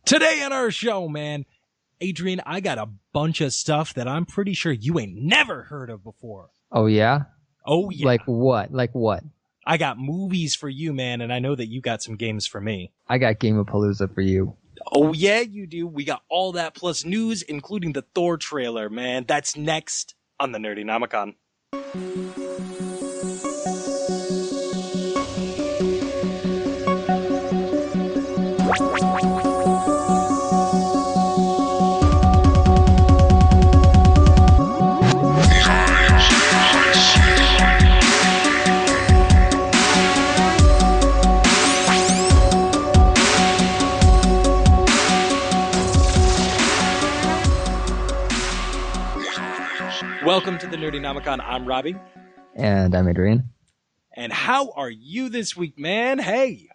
Today on our show, man, Adrian, I got a bunch of stuff that I'm pretty sure you ain't never heard of before. Oh, yeah? Oh, yeah. Like what? Like what? I got movies for you, man, and I know that you got some games for me. I got Game-a-Palooza for you. Oh, yeah, you do. We got all that plus news, including the Thor trailer, man. That's next on the Nerdynomicon. Welcome to the Nerdynomicon. I'm Robbie. And I'm Adrian. And how are you this week, man? Hey!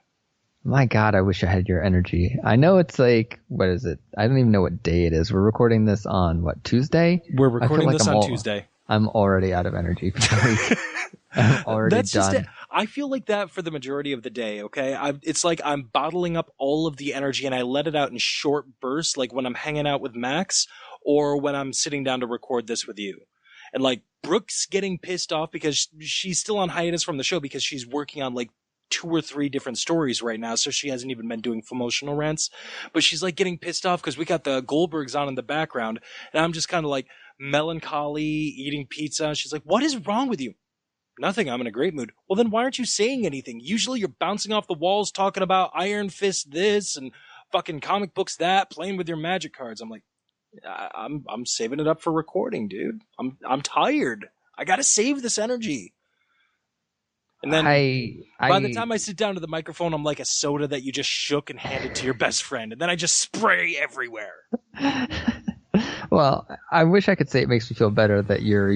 My God, I wish I had your energy. I know it's like, what is it? I don't even know what day it is. We're recording this on, what, Tuesday? We're recording this on Tuesday. I'm already out of energy. I'm already done. Just it. I feel like that for the majority of the day, okay? It's like I'm bottling up all of the energy and I let it out in short bursts, like when I'm hanging out with Max or when I'm sitting down to record this with you. And like Brooke's getting pissed off because she's still on hiatus from the show because she's working on like 2 or 3 different stories right now. So she hasn't even been doing emotional rants, but she's like getting pissed off because we got the Goldbergs on in the background and I'm just kind of like melancholy eating pizza. She's like, what is wrong with you? Nothing. I'm in a great mood. Well, then why aren't you saying anything? Usually you're bouncing off the walls talking about Iron Fist this and fucking comic books that, playing with your magic cards. I'm like, I'm saving it up for recording, dude. I'm tired. I gotta save this energy. And then by the time I sit down to the microphone, I'm like a soda that you just shook and handed to your best friend, and then I just spray everywhere. Well, I wish I could say it makes me feel better that you're,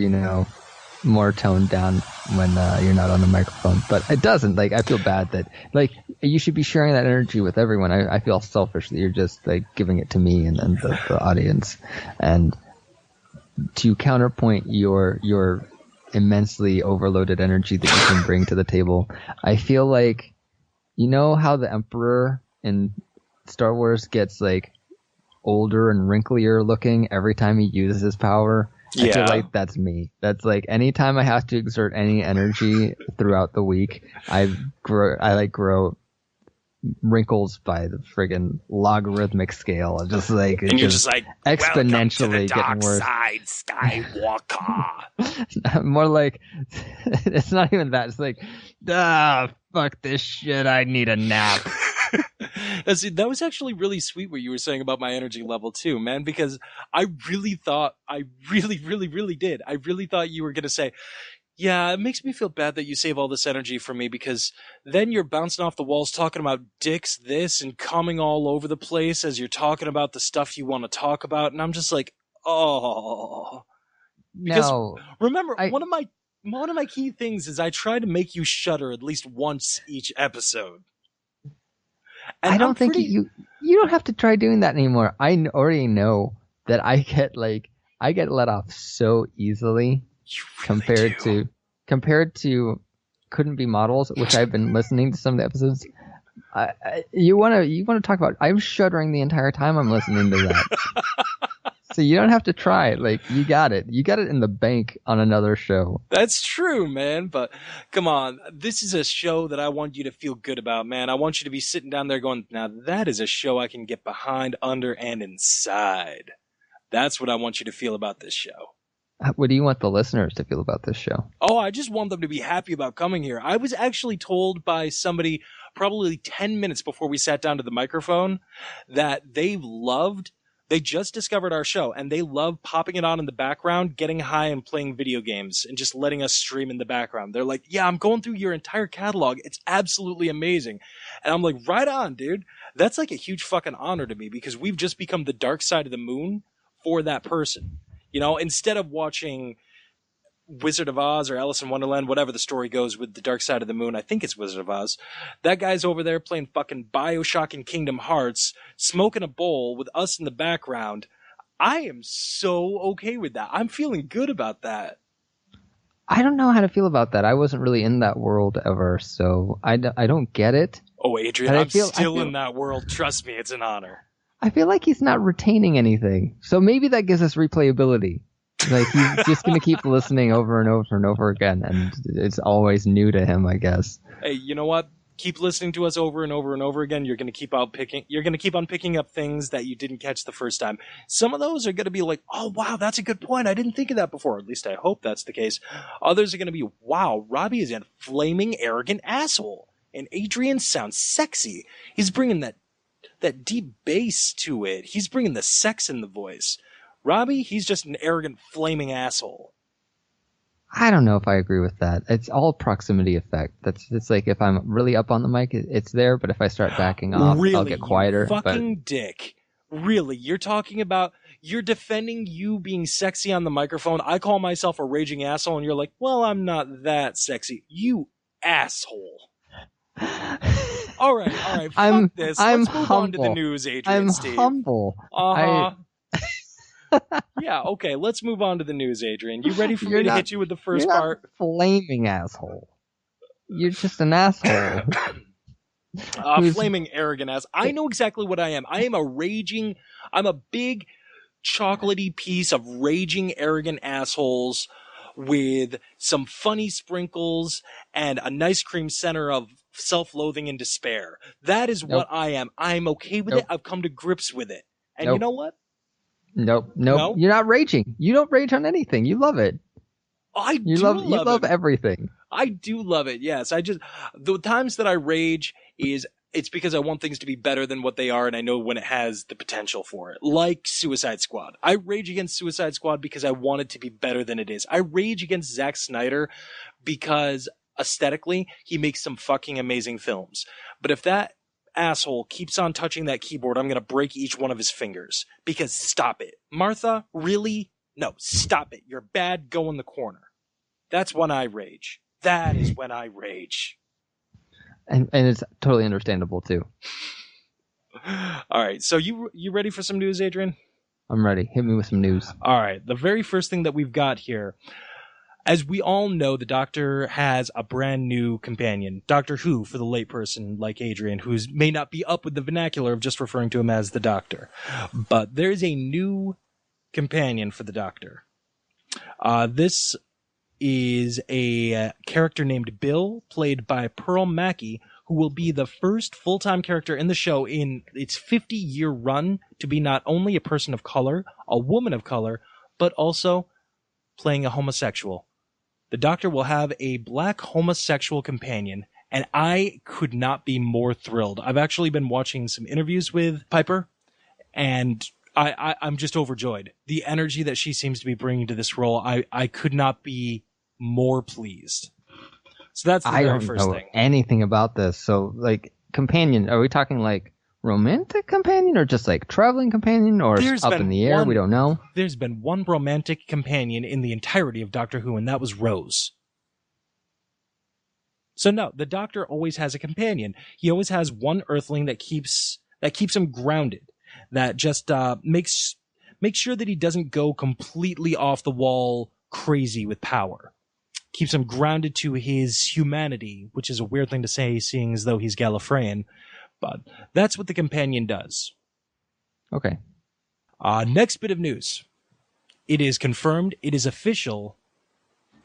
more toned down when you're not on the microphone, but it doesn't. Like, I feel bad that, like, you should be sharing that energy with everyone. I feel selfish that you're just like giving it to me and the audience. And to counterpoint your immensely overloaded energy that you can bring to the table, I feel like, you know how the Emperor in Star Wars gets like older and wrinklier looking every time he uses his power? I feel like that's me. That's like anytime I have to exert any energy throughout the week, I grow wrinkles by the friggin' logarithmic scale. Just like, and you're just like exponentially welcome to the getting worse. Dark side, Skywalker. More like, it's not even that. It's like, fuck this shit. I need a nap. That was actually really sweet what you were saying about my energy level too, man, because I really thought you were going to say, yeah, it makes me feel bad that you save all this energy for me because then you're bouncing off the walls talking about dicks this and coming all over the place as you're talking about the stuff you want to talk about. And I'm just like, oh. Because no. Remember, one of my key things is I try to make you shudder at least once each episode. And I don't think you don't have to try doing that anymore. I already know that I get let off so easily compared to Couldn't Be Models, which I've been listening to some of the episodes. You want to talk about? I'm shuddering the entire time I'm listening to that. So you don't have to try. Like, you got it. You got it in the bank on another show. That's true, man. But come on. This is a show that I want you to feel good about, man. I want you to be sitting down there going, now that is a show I can get behind, under, and inside. That's what I want you to feel about this show. What do you want the listeners to feel about this show? Oh, I just want them to be happy about coming here. I was actually told by somebody probably 10 minutes before we sat down to the microphone that they just discovered our show, and they love popping it on in the background, getting high and playing video games, and just letting us stream in the background. They're like, yeah, I'm going through your entire catalog. It's absolutely amazing. And I'm like, right on, dude. That's like a huge fucking honor to me because we've just become the dark side of the moon for that person. Instead of watching Wizard of Oz or Alice in Wonderland, whatever the story goes with the Dark Side of the Moon. I think it's Wizard of Oz. That guy's over there playing fucking BioShock and Kingdom Hearts, smoking a bowl with us in the background. I am so okay with that. I'm feeling good about that. I don't know how to feel about that. I wasn't really in that world ever, so I don't get it. Oh, Adrian, I'm still in that world. Trust me, it's an honor. I feel like he's not retaining anything. So maybe that gives us replayability. Like, he's just going to keep listening over and over and over again, and it's always new to him, I guess. Hey, you know what? Keep listening to us over and over and over again. You're going to keep on picking up things that you didn't catch the first time. Some of those are going to be like, oh, wow, that's a good point. I didn't think of that before. At least I hope that's the case. Others are going to be, wow, Robbie is a flaming arrogant asshole. And Adrian sounds sexy. He's bringing that deep bass to it. He's bringing the sex in the voice. Robbie, he's just an arrogant, flaming asshole. I don't know if I agree with that. It's all proximity effect. It's like if I'm really up on the mic, it's there, but if I start backing off, really, I'll get quieter. Fucking dick. Really, you're defending you being sexy on the microphone. I call myself a raging asshole, and you're like, well, I'm not that sexy. You asshole. All right. Fuck this. Let's move on to the news, Adrian. I'm humble. Yeah, okay, let's move on to the news, Adrian. You ready for me to hit you with the first part? Not flaming asshole. You're just an asshole. Flaming arrogant ass. I know exactly what I am. I'm a big chocolatey piece of raging arrogant assholes with some funny sprinkles and a nice cream center of self-loathing and despair. That is what I am. I'm okay with it. I've come to grips with it. And you know what? Nope. No? You're not raging. You don't rage on anything. You love it. You love everything. I do love it. Yes. The times that I rage it's because I want things to be better than what they are, and I know when it has the potential for it. Like Suicide Squad. I rage against Suicide Squad because I want it to be better than it is. I rage against Zack Snyder because aesthetically, he makes some fucking amazing films. But if that asshole keeps on touching that keyboard, I'm going to break each one of his fingers. Because stop it. Martha, really? No, stop it. You're bad, go in the corner. That's when I rage. That is when I rage. And it's totally understandable, too. All right, so you ready for some news, Adrian? I'm ready. Hit me with some news. All right, the very first thing that we've got here. As we all know, the Doctor has a brand new companion, Doctor Who, for the late person like Adrian, who may not be up with the vernacular of just referring to him as the Doctor. But there's a new companion for the Doctor. This is a character named Bill, played by Pearl Mackie, who will be the first full-time character in the show in its 50-year run to be not only a person of color, a woman of color, but also playing a homosexual. The Doctor will have a black homosexual companion, and I could not be more thrilled. I've actually been watching some interviews with Piper, and I'm just overjoyed. The energy that she seems to be bringing to this role, I could not be more pleased. So that's the very first thing. I don't know anything about this. So, like, companion, are we talking, like, romantic companion or just like traveling companion or up in the air? We don't know. There's been one romantic companion in the entirety of Doctor Who, and that was Rose. So no, the Doctor always has a companion. He always has one Earthling that keeps him grounded, that just makes sure that he doesn't go completely off the wall crazy with power. Keeps him grounded to his humanity, which is a weird thing to say, seeing as though he's Gallifreyan. But that's what the companion does. Okay. Next bit of news. It is confirmed. It is official.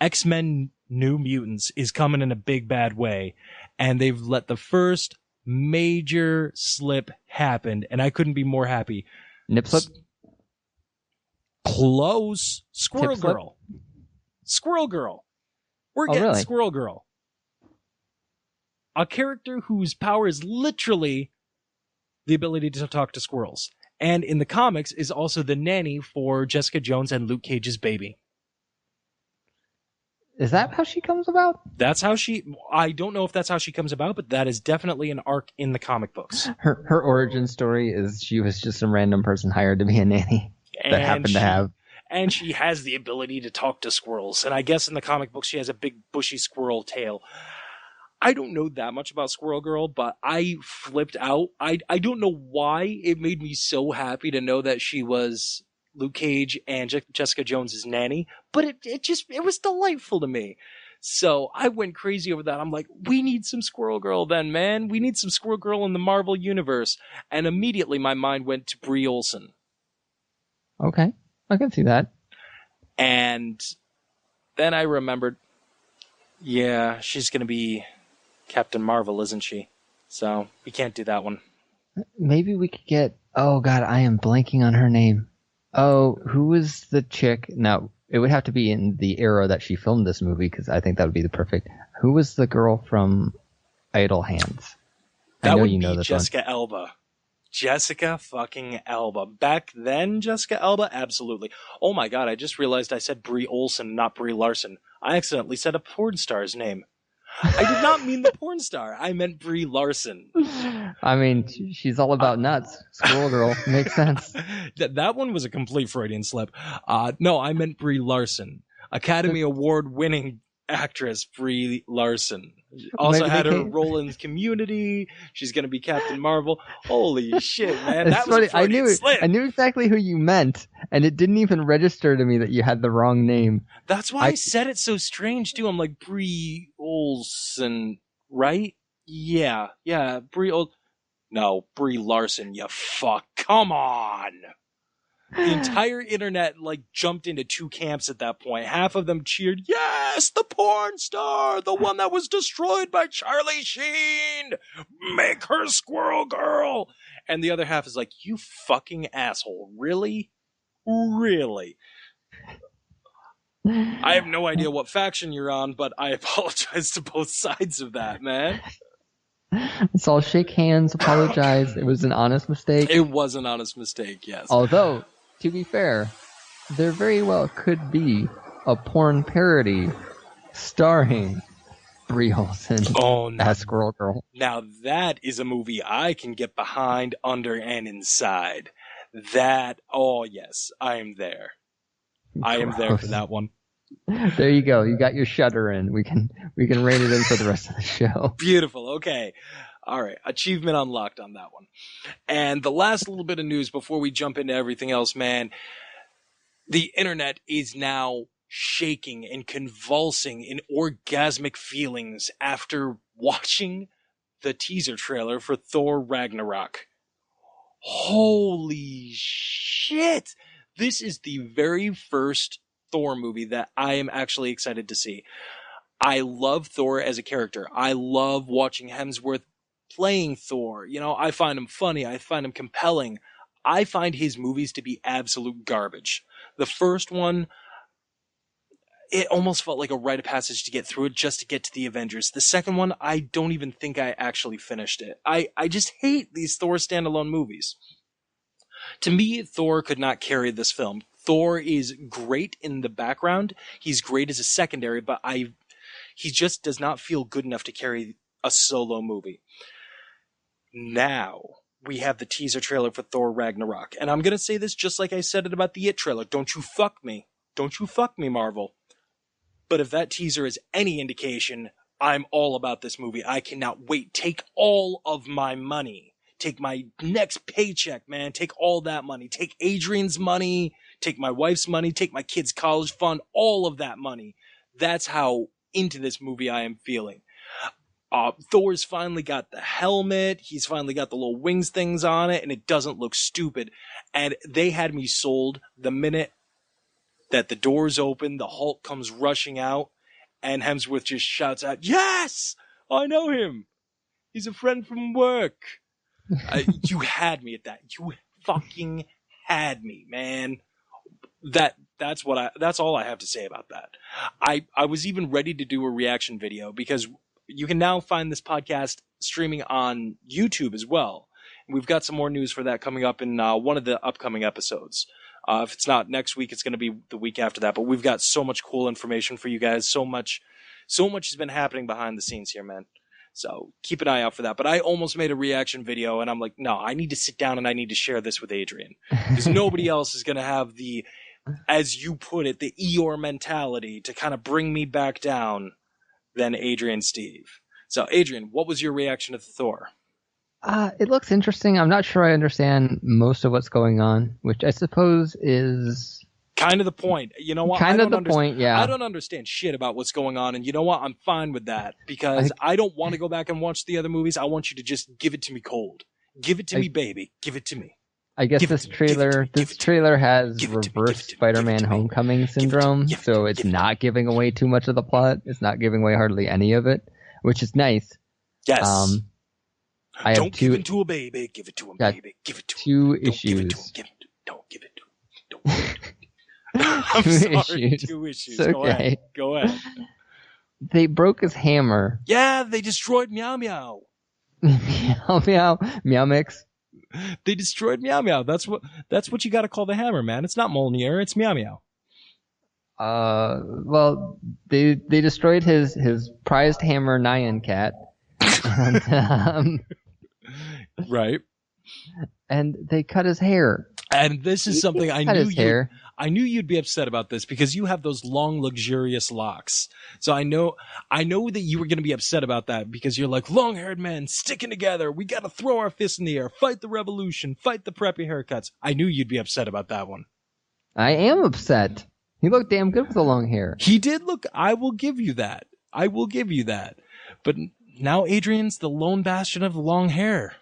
X-Men New Mutants is coming in a big bad way. And they've let the first major slip happen. And I couldn't be more happy. Nip slip? Close. Squirrel Girl. Squirrel Girl. We're getting Squirrel Girl. A character whose power is literally the ability to talk to squirrels. And in the comics is also the nanny for Jessica Jones and Luke Cage's baby. Is that how she comes about? That's how I don't know if that's how she comes about, but that is definitely an arc in the comic books. Her origin story is she was just some random person hired to be a nanny that happened to have. And she has the ability to talk to squirrels. And I guess in the comic books she has a big bushy squirrel tail. I don't know that much about Squirrel Girl, but I flipped out. I don't know why it made me so happy to know that she was Luke Cage and Jessica Jones's nanny, but it was delightful to me. So I went crazy over that. I'm like, we need some Squirrel Girl then, man. We need some Squirrel Girl in the Marvel Universe. And immediately my mind went to Brie Olson. Okay, I can see that. And then I remembered, yeah, she's going to be Captain Marvel, isn't she? So we can't do that one. Maybe we could get... Oh, God, I am blanking on her name. Oh, who was the chick? Now, it would have to be in the era that she filmed this movie, because I think that would be the perfect... Who was the girl from Idle Hands? That would you be know this Jessica Alba. Jessica fucking Alba. Back then, Jessica Alba? Absolutely. Oh my god, I just realized I said Brie Olson, not Brie Larson. I accidentally said a porn star's name. I did not mean the porn star. I meant Brie Larson. I mean, she's all about nuts. Squirrel Girl. Makes sense. That one was a complete Freudian slip. No, I meant Brie Larson. Academy Award winning actress Brie Larson. Also had her role in Community. She's going to be Captain Marvel. Holy shit, man. It's that was funny. a Freudian slip. I knew exactly who you meant, and it didn't even register to me that you had the wrong name. That's why I said it so strange, too. I'm like, Brie Olson, right? Yeah, Brie No, Brie Larson, you fuck. Come on. The entire internet jumped into two camps at that point. Half of them cheered, yes, the porn star, the one that was destroyed by Charlie Sheen. Make her Squirrel Girl. And the other half is like, you fucking asshole. Really? Really? I have no idea what faction you're on, but I apologize to both sides of that, man. Let's all shake hands, apologize. It was an honest mistake. It was an honest mistake, yes. Although, to be fair, there very well could be a porn parody starring Brie Olson as Squirrel Girl. Now that is a movie I can get behind, under, and inside. That, oh yes, I am there. I am there for that one. There you go. You got your Shudder in. We can rein it in for the rest of the show. Beautiful. Okay. All right. Achievement unlocked on that one. And the last little bit of news before we jump into everything else, man. The internet is now shaking and convulsing in orgasmic feelings after watching the teaser trailer for Thor Ragnarok. Holy shit! This is the very first Thor movie that I am actually excited to see. I love Thor as a character. I love watching Hemsworth playing Thor. You know, I find him funny. I find him compelling. I find his movies to be absolute garbage. The first one, it almost felt like a rite of passage to get through it just to get to the Avengers. The second one, I don't even think I actually finished it. I just hate these Thor standalone movies. To me, Thor could not carry this film. Thor is great in the background. He's great as a secondary, but he just does not feel good enough to carry a solo movie. Now, we have the teaser trailer for Thor Ragnarok. And I'm going to say this just like I said it about the It trailer. Don't you fuck me. Don't you fuck me, Marvel. But if that teaser is any indication, I'm all about this movie. I cannot wait. Take all of my money. Take my next paycheck, man. Take all that money. Take Adrian's money. Take my wife's money. Take my kid's college fund. All of that money. That's how into this movie I am feeling. Thor's finally got the helmet. He's finally got the little wings things on it, and it doesn't look stupid. And they had me sold the minute that the doors open, the Hulk comes rushing out, and Hemsworth just shouts out, "Yes! I know him! He's a friend from work." You had me at that. You fucking had me, man. That's all I have to say about that. I was even ready to do a reaction video because you can now find this podcast streaming on YouTube as well. And we've got some more news for that coming up in one of the upcoming episodes. If it's not next week, it's going to be the week after that. But we've got so much cool information for you guys. So much has been happening behind the scenes here, man. So keep an eye out for that. But I almost made a reaction video, and I'm like, no, I need to sit down and I need to share this with Adrian. Because nobody else is going to have the, as you put it, the Eeyore mentality to kind of bring me back down than Adrian Steve. So, Adrian, what was your reaction to Thor? It looks interesting. I'm not sure I understand most of what's going on, which I suppose is Kind of the point. You know what? Kind of the point, yeah. I don't understand shit about what's going on, and you know what? I'm fine with that because I don't want to go back and watch the other movies. I want you to just give it to me cold. Give it to me, baby. Give it to me. I guess this trailer has reverse Spider-Man Homecoming syndrome, so it's not giving away too much of the plot. It's not giving away hardly any of it, which is nice. Yes. Don't give it to a baby. Give it to him, baby. Give it to him. Two issues. Don't give it to him. Don't give it to him. I'm sorry. Two issues. Okay. Go ahead. They broke his hammer. Yeah, they destroyed Meow Meow. Meow Meow. Meow Mix. They destroyed Meow Meow. That's what you got to call the hammer, man. It's not Mjolnir. It's Meow Meow. Well, they destroyed his prized hammer, Nyan Cat. And, right. And they cut his hair. And this is something I knew you'd be upset about this because you have those long, luxurious locks. So I know that you were going to be upset about that because you're like, long-haired men sticking together. We got to throw our fists in the air, fight the revolution, fight the preppy haircuts. I knew you'd be upset about that one. I am upset. He looked damn good with the long hair. He did look. I will give you that. But now Adrian's the lone bastion of the long hair.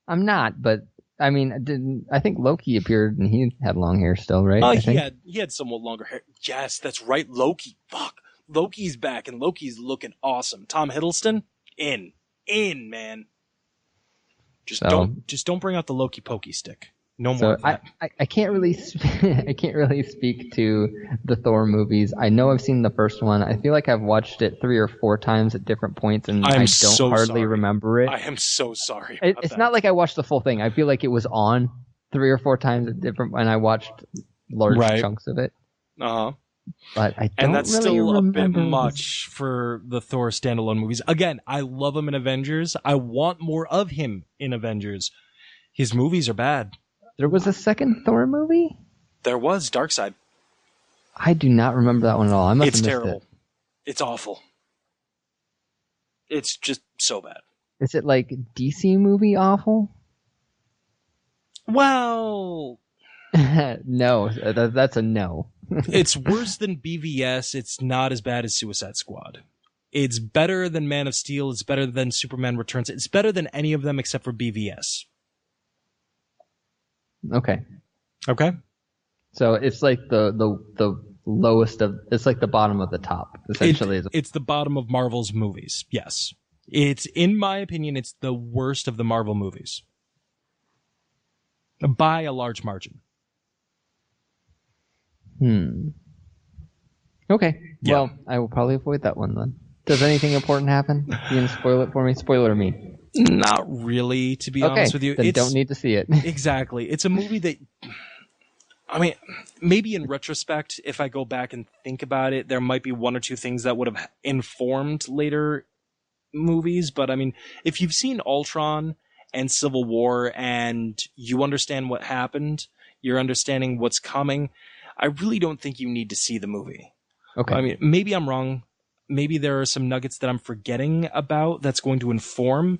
I'm not, but I mean, I think Loki appeared and he had long hair still, right? Oh, he had somewhat longer hair. Yes, that's right. Loki. Fuck. Loki's back and Loki's looking awesome. Tom Hiddleston, in, man. Just don't bring out the Loki pokey stick. No more. So I can't really I can't really speak to the Thor movies. I know I've seen the first one. I feel like I've watched it 3 or 4 times at different points, and I don't hardly remember it. I am so sorry. It's not like I watched the full thing. I feel like it was on 3 or 4 times at different, and I watched large chunks of it. But I don't and that's really still a bit remember much for the Thor standalone movies. Again, I love him in Avengers. I want more of him in Avengers. His movies are bad. There was a second Thor movie? There was, Darkseid. I do not remember that one at all. I must have missed terrible. It. It's awful. It's just so bad. Is it like DC movie awful? Well... No, that's a no. It's worse than BVS. It's not as bad as Suicide Squad. It's better than Man of Steel. It's better than Superman Returns. It's better than any of them except for BVS. Okay. So it's like the lowest of, it's like the bottom of the top, essentially. It's the bottom of Marvel's movies. Yes. It's, in my opinion, it's the worst of the Marvel movies. By a large margin. Okay. Yeah. Well, I will probably avoid that one then. Does anything important happen? You can spoil it for me. Spoiler me. Not really, to be honest with you. Then don't need to see it. Exactly. It's a movie that, I mean, maybe in retrospect, if I go back and think about it, there might be 1 or 2 things that would have informed later movies. But I mean, if you've seen Ultron and Civil War and you understand what happened, you're understanding what's coming, I really don't think you need to see the movie. Okay. I mean, maybe I'm wrong. Maybe there are some nuggets that I'm forgetting about that's going to inform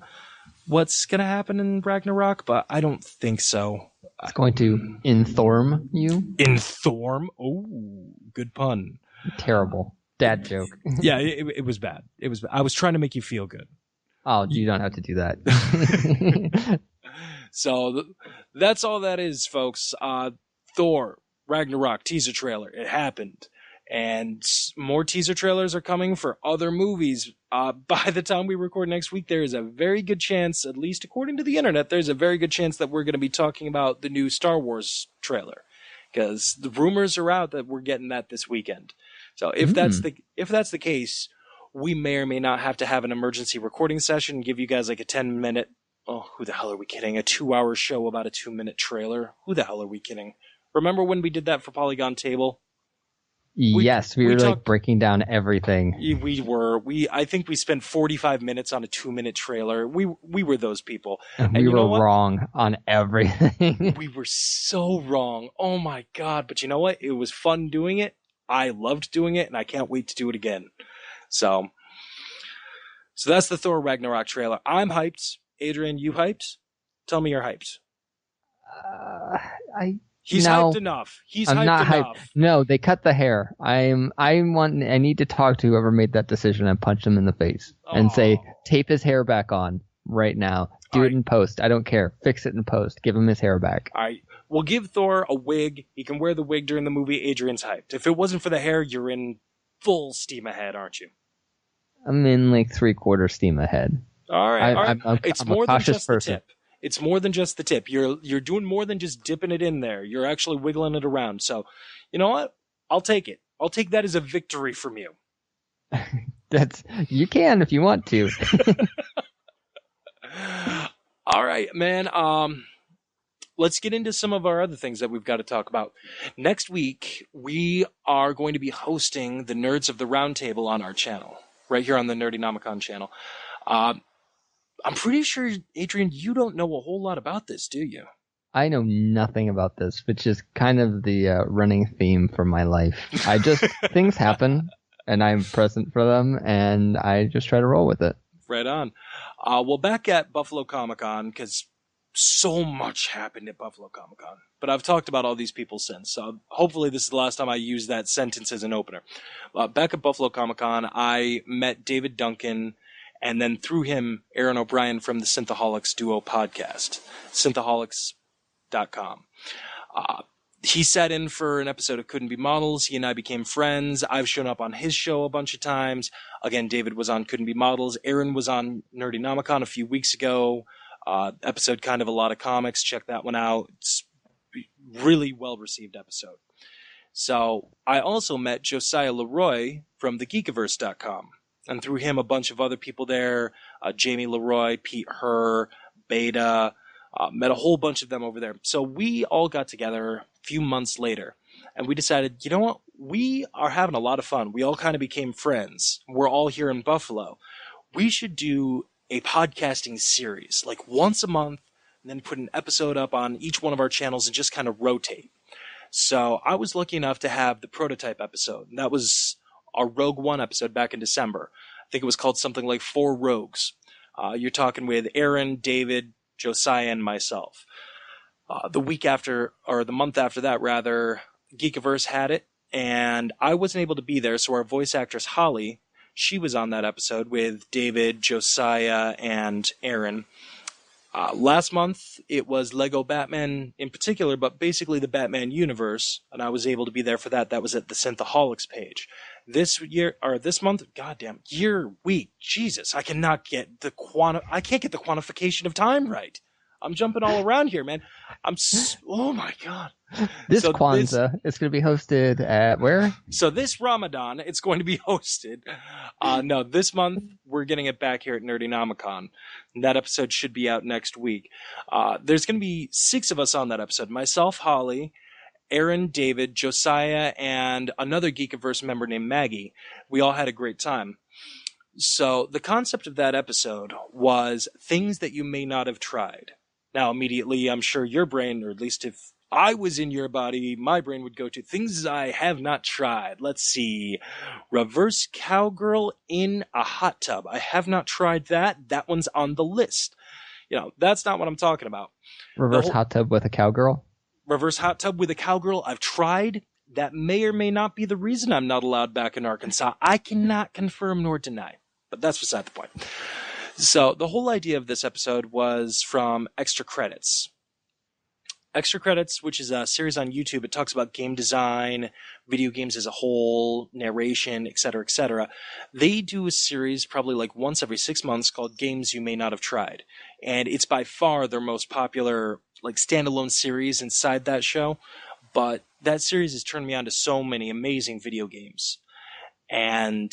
what's going to happen in Ragnarok, but I don't think so. It's going to inform you? Inform? Oh, good pun. Terrible. Dad joke. Yeah, it was bad. I was trying to make you feel good. Oh, you don't have to do that. So that's all that is, folks. Thor Ragnarok teaser trailer. It happened. And more teaser trailers are coming for other movies. By the time we record next week, there is a very good chance, at least according to the internet, there's a very good chance that we're going to be talking about the new Star Wars trailer. Because the rumors are out that we're getting that this weekend. So if that's the case, we may or may not have to have an emergency recording session and give you guys like a 10-minute, oh, who the hell are we kidding? A 2-hour show about a 2-minute trailer? Who the hell are we kidding? Remember when we did that for Polygon Table? Yes, we were like breaking down everything. We were. I think we spent 45 minutes on a 2-minute trailer. We were those people. And we were wrong on everything. We were so wrong. Oh my God. But you know what? It was fun doing it. I loved doing it, and I can't wait to do it again. So that's the Thor Ragnarok trailer. I'm hyped. Adrian, you hyped? Tell me you're hyped. He's No, hyped enough. He's I'm hyped not hyped. enough. No, they cut the hair. I need to talk to whoever made that decision and punch him in the face and say, Oh. tape his hair back on right now. Do All it right. in post. I don't care. Fix it in post. Give him his hair back. All right. We'll give Thor a wig. He can wear the wig during the movie. Adrian's hyped. If it wasn't for the hair, you're in full steam ahead, aren't you? I'm in like 3/4 steam ahead. All right. All right. I'm a more than cautious just person. the tip. It's more than just the tip. You're doing more than just dipping it in there. You're actually wiggling it around. So, you know what? I'll take it. I'll take that as a victory from you. You can if you want to. All right, man. Let's get into some of our other things that we've got to talk about. Next week, we are going to be hosting the Nerds of the Roundtable on our channel, right here on the Nerdynomicon channel. I'm pretty sure, Adrian, you don't know a whole lot about this, do you? I know nothing about this, which is kind of the running theme for my life. Things happen, and I'm present for them, and I just try to roll with it. Right on. Well, back at Buffalo Comic-Con, because so much happened at Buffalo Comic-Con, but I've talked about all these people since, so hopefully this is the last time I use that sentence as an opener. Back at Buffalo Comic-Con, I met David Duncan, and then through him, Aaron O'Brien from the Synthaholics Duo podcast, synthaholics.com. He sat in for an episode of Couldn't Be Models. He and I became friends. I've shown up on his show a bunch of times. Again, David was on Couldn't Be Models. Aaron was on Nerdynomicon a few weeks ago. Episode kind of a lot of comics. Check that one out. It's really well-received episode. So I also met Josiah Leroy from thegeekiverse.com. And through him, a bunch of other people there, Jamie Leroy, Pete Herr, Beta, met a whole bunch of them over there. So we all got together a few months later, and we decided, you know what? We are having a lot of fun. We all kind of became friends. We're all here in Buffalo. We should do a podcasting series, like once a month, and then put an episode up on each one of our channels and just kind of rotate. So I was lucky enough to have the prototype episode. That was our Rogue One episode back in December. I think it was called something like 4 Rogues. You're talking with Aaron, David, Josiah, and myself. The month after that, rather, Geekiverse had it, and I wasn't able to be there, so our voice actress, Holly, she was on that episode with David, Josiah, and Aaron. Last month, it was Lego Batman in particular, but basically the Batman universe, and I was able to be there for that. That was at the Synthaholics page. This month, week, Jesus, I can't get the quantification of time right. I'm jumping all around here, man. Oh my God. This Kwanzaa is going to be hosted at where? So this Ramadan, it's going to be hosted. No, this month, we're getting it back here at Nerdynomicon. That episode should be out next week. There's going to be 6 of us on that episode. Myself, Holly, Aaron, David, Josiah, and another Geekiverse member named Maggie. We all had a great time. So the concept of that episode was things that you may not have tried. Now, immediately, I'm sure your brain, or at least if I was in your body, my brain would go to things I have not tried. Let's see. Reverse cowgirl in a hot tub. I have not tried that. That one's on the list. You know, that's not what I'm talking about. Reverse hot tub with a cowgirl? Reverse hot tub with a cowgirl. I've tried. That may or may not be the reason I'm not allowed back in Arkansas. I cannot confirm nor deny. But that's beside the point. So the whole idea of this episode was from Extra Credits. Extra Credits, which is a series on YouTube, it talks about game design, video games as a whole, narration, etc., etc. They do a series probably like once every 6 months called Games You May Not Have Tried. And it's by far their most popular like standalone series inside that show. But that series has turned me on to so many amazing video games. And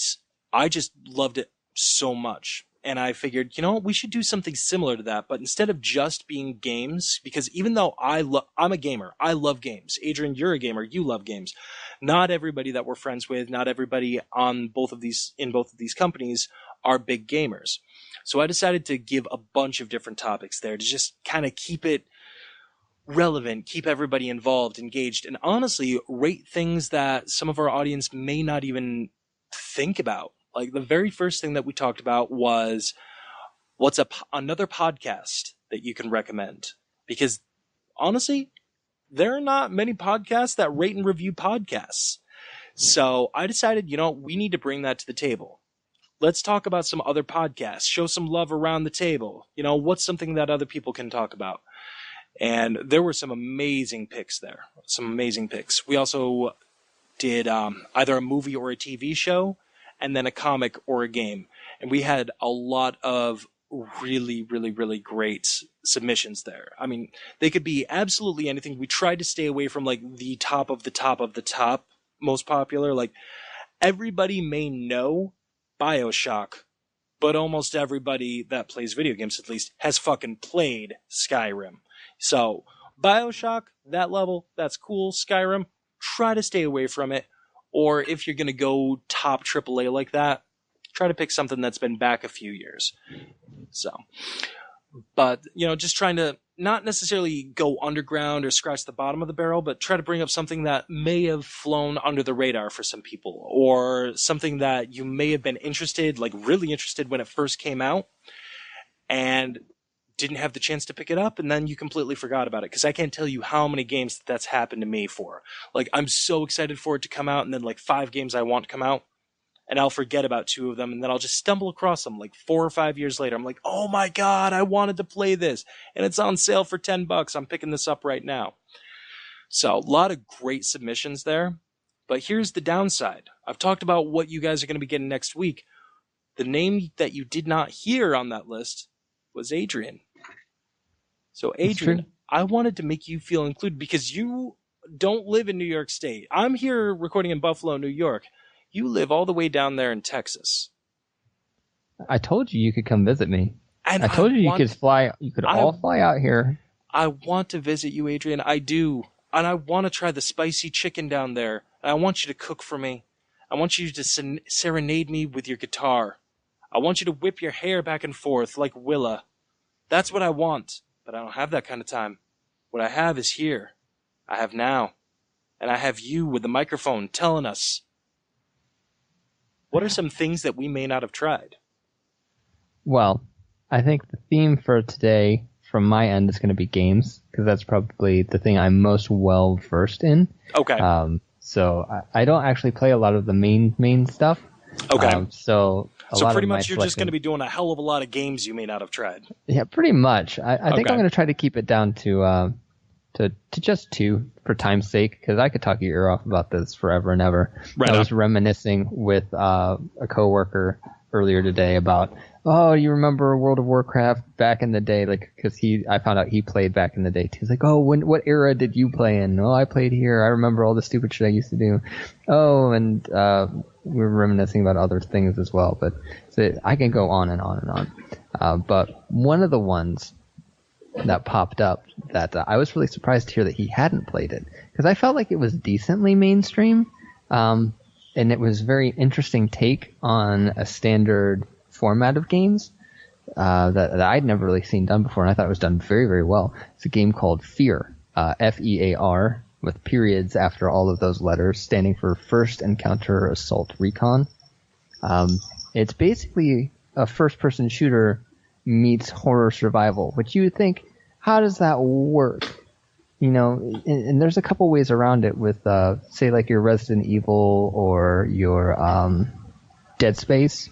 I just loved it so much. And I figured, you know, we should do something similar to that. But instead of just being games, because even though I'm a gamer, I love games. Adrian, you're a gamer. You love games. Not everybody that we're friends with, not everybody in both of these companies are big gamers. So I decided to give a bunch of different topics there to just kind of keep it relevant, keep everybody involved, engaged, and honestly rate things that some of our audience may not even think about. Like the very first thing that we talked about was what's another podcast that you can recommend? Because honestly, there are not many podcasts that rate and review podcasts. So I decided, we need to bring that to the table. Let's talk about some other podcasts, show some love around the table. What's something that other people can talk about? And there were some amazing picks there, some amazing picks. We also did either a movie or a TV show, and then a comic or a game. And we had a lot of really, really, really great submissions there. I mean, they could be absolutely anything. We tried to stay away from like the top of the top of the top most popular. Like, everybody may know BioShock, but almost everybody that plays video games, at least, has fucking played Skyrim. So, BioShock, that level, that's cool. Skyrim, try to stay away from it. Or if you're going to go top AAA like that, try to pick something that's been back a few years. So, but, just trying to not necessarily go underground or scratch the bottom of the barrel, but try to bring up something that may have flown under the radar for some people, or something that you may have been interested, like really interested when it first came out, and didn't have the chance to pick it up, and then you completely forgot about it. Because I can't tell you how many games that's happened to me for. Like, I'm so excited for it to come out, and then like 5 games I want to come out, and I'll forget about 2 of them, and then I'll just stumble across them like 4 or 5 years later. I'm like, oh my god, I wanted to play this, and it's on sale for $10. I'm picking this up right now. So, a lot of great submissions there. But here's the downside. I've talked about what you guys are going to be getting next week. The name that you did not hear on that list was Adrian. So, Adrian, I wanted to make you feel included because you don't live in New York State. I'm here recording in Buffalo, New York. You live all the way down there in Texas. I told you could come visit me. And I told you could fly. You could all fly out here. I want to visit you, Adrian. I do. And I want to try the spicy chicken down there. And I want you to cook for me. I want you to serenade me with your guitar. I want you to whip your hair back and forth like Willa. That's what I want. But I don't have that kind of time. What I have is here. I have now. And I have you with the microphone telling us, what are some things that we may not have tried? Well, I think the theme for today from my end is going to be games, because that's probably the thing I'm most well versed in. Okay. So I don't actually play a lot of the main stuff. Okay. So pretty much you're just going to be doing a hell of a lot of games you may not have tried. Yeah, pretty much. I think I'm going to try to keep it down to just 2 for time's sake, because I could talk your ear off about this forever and ever. Right. I was reminiscing with a coworker earlier today about, oh, you remember World of Warcraft back in the day? Like, because I found out he played back in the day too. He's like, oh, what era did you play in? Oh, I played here. I remember all the stupid shit I used to do. Oh, and we were reminiscing about other things as well. But so I can go on and on and on. But one of the ones that popped up that I was really surprised to hear that he hadn't played it, because I felt like it was decently mainstream, and it was a very interesting take on a standard format of games that I'd never really seen done before, and I thought it was done very, very well. It's a game called F.E.A.R, F-E-A-R, with periods after all of those letters, standing for First Encounter Assault Recon. It's basically a first-person shooter meets horror survival, which you would think, how does that work? And there's a couple ways around it with, say, like your Resident Evil or your Dead Space,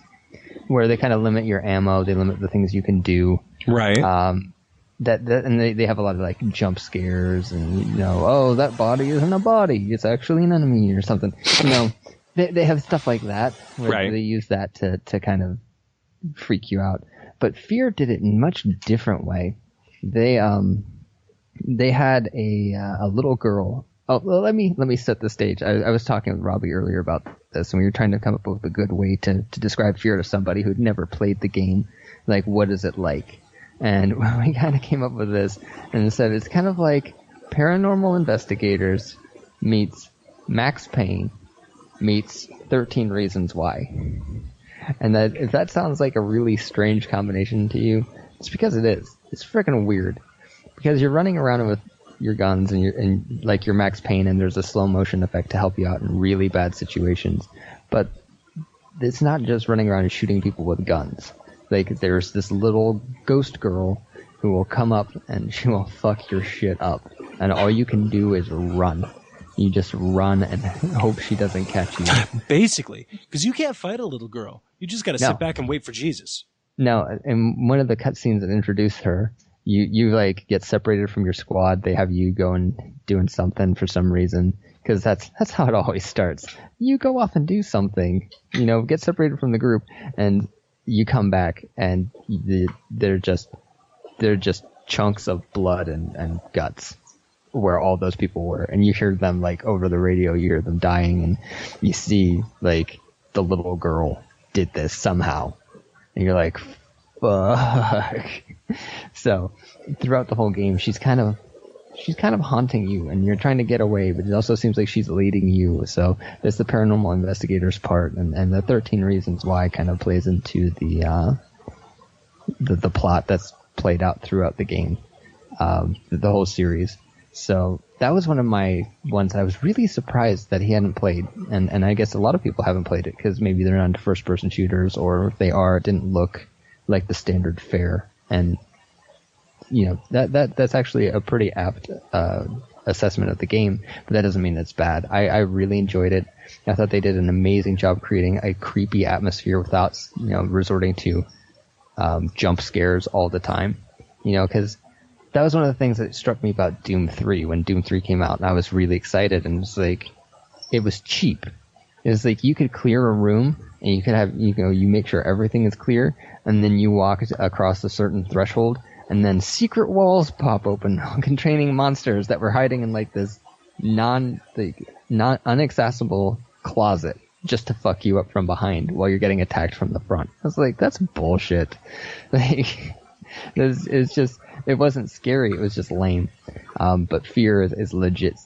where they kind of limit your ammo, they limit the things you can do. Right. And they have a lot of like jump scares and, oh, that body isn't a body, it's actually an enemy or something. They have stuff like that, where they use that to kind of freak you out. But F.E.A.R did it in a much different way. They had a little girl. Oh, well, let me set the stage. I was talking with Robbie earlier about this, and we were trying to come up with a good way to describe F.E.A.R to somebody who'd never played the game. Like, what is it like? And we kind of came up with this and said it's kind of like Paranormal Investigators meets Max Payne meets 13 Reasons Why. And that if that sounds like a really strange combination to you, it's because it is. It's freaking weird. Because you're running around with your guns and like your Max Payne, and there's a slow motion effect to help you out in really bad situations. But it's not just running around and shooting people with guns. Like, there's this little ghost girl who will come up and she will fuck your shit up. and all you can do is run. You just run and hope she doesn't catch you. Basically, because you can't fight a little girl. You just got to sit back and wait for Jesus. No, in one of the cutscenes that introduced her, you like get separated from your squad. They have you going doing something for some reason, because that's how it always starts. You go off and do something, get separated from the group, and you come back, and they're just chunks of blood and guts where all those people were, and you hear them like over the radio. You hear them dying, and you see like the little girl did this somehow. And you're like, fuck. So throughout the whole game, she's kind of haunting you, and you're trying to get away, but it also seems like she's leading you. So there's the paranormal investigator's part, and the 13 Reasons Why kind of plays into the plot that's played out throughout the game, the whole series. So that was one of my ones I was really surprised that he hadn't played. And I guess a lot of people haven't played it because maybe they're not into first-person shooters, or if they are, it didn't look like the standard F.E.A.R. And, that's actually a pretty apt assessment of the game, but that doesn't mean it's bad. I really enjoyed it. I thought they did an amazing job creating a creepy atmosphere without, resorting to jump scares all the time. Because that was one of the things that struck me about Doom 3 when Doom 3 came out, and I was really excited, and it's like, it was cheap. It was like you could clear a room, and you could have, you make sure everything is clear, and then you walk across a certain threshold, and then secret walls pop open containing monsters that were hiding in like this not unaccessible closet just to fuck you up from behind while you're getting attacked from the front. I was like, that's bullshit. Like, it wasn't scary, it was just lame. But F.E.A.R is legit,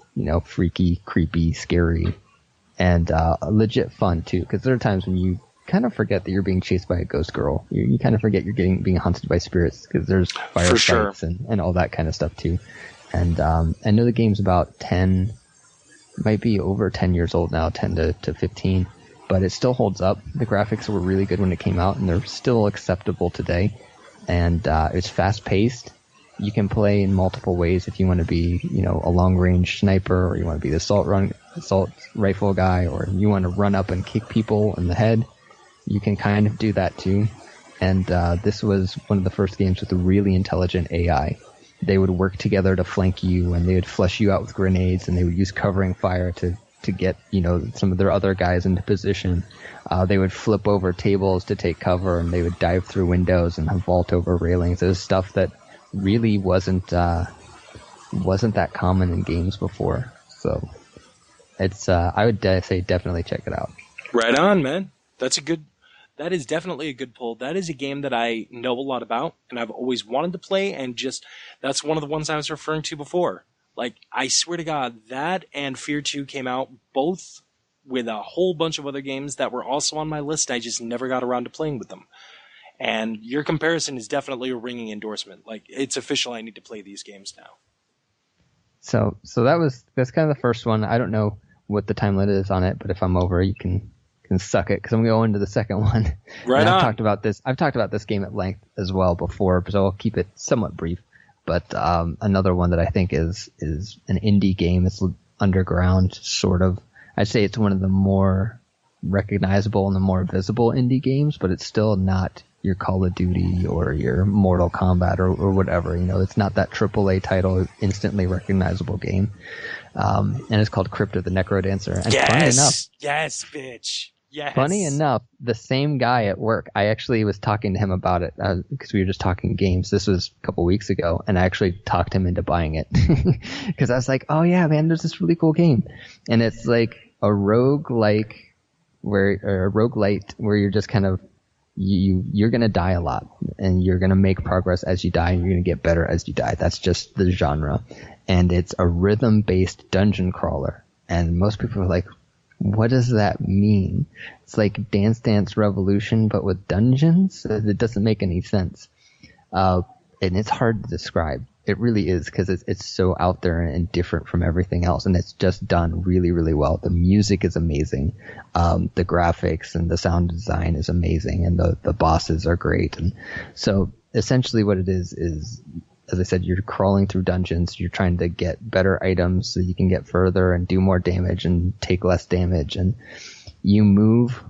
freaky, creepy, scary, and legit fun too, because there are times when you kind of forget that you're being chased by a ghost girl. You kind of forget you're being hunted by spirits, because there's firefights and all that kind of stuff too. And I know the game's about 10, might be over 10 years old now, 10 to 15, but it still holds up. The graphics were really good when it came out, and they're still acceptable today. And it's fast-paced. You can play in multiple ways if you want to be, a long-range sniper, or you want to be the assault rifle guy, or you want to run up and kick people in the head. You can kind of do that too. And this was one of the first games with a really intelligent AI. They would work together to flank you, and they would flush you out with grenades, and they would use covering fire to get, some of their other guys into position. They would flip over tables to take cover, and they would dive through windows and vault over railings. It was stuff that really wasn't that common in games before. So it's I would say definitely check it out. Right on, man. That is definitely a good pull. That is a game that I know a lot about, and I've always wanted to play, and that's one of the ones I was referring to before. Like, I swear to God, that and F.E.A.R 2 came out both with a whole bunch of other games that were also on my list. I just never got around to playing with them. And your comparison is definitely a ringing endorsement. Like, it's official, I need to play these games now. So that's kind of the first one. I don't know what the time limit is on it, but if I'm over, you can suck it, because I'm going to go into the second one. Right on. I've talked about this game at length as well before, so I'll keep it somewhat brief. But another one that I think is an indie game. It's underground, sort of. I'd say it's one of the more recognizable and the more visible indie games, but it's still not your Call of Duty or your Mortal Kombat or whatever. It's not that AAA title, instantly recognizable game. And it's called Crypt of the Necrodancer. And yes, bitch. Yes. Funny enough, the same guy at work, I actually was talking to him about it because we were just talking games. This was a couple weeks ago, and I actually talked him into buying it because I was like, "Oh yeah, man, there's this really cool game," and it's like a roguelite where you're just kind of you're gonna die a lot, and you're gonna make progress as you die, and you're gonna get better as you die. That's just the genre, and it's a rhythm-based dungeon crawler, and most people are like, what does that mean? It's like Dance Dance Revolution, but with dungeons? It doesn't make any sense. And it's hard to describe. It really is, because it's so out there and different from everything else. And it's just done really, really well. The music is amazing. The graphics and the sound design is amazing. And the bosses are great. And so essentially what it is as I said, you're crawling through dungeons. You're trying to get better items so you can get further and do more damage and take less damage. And you move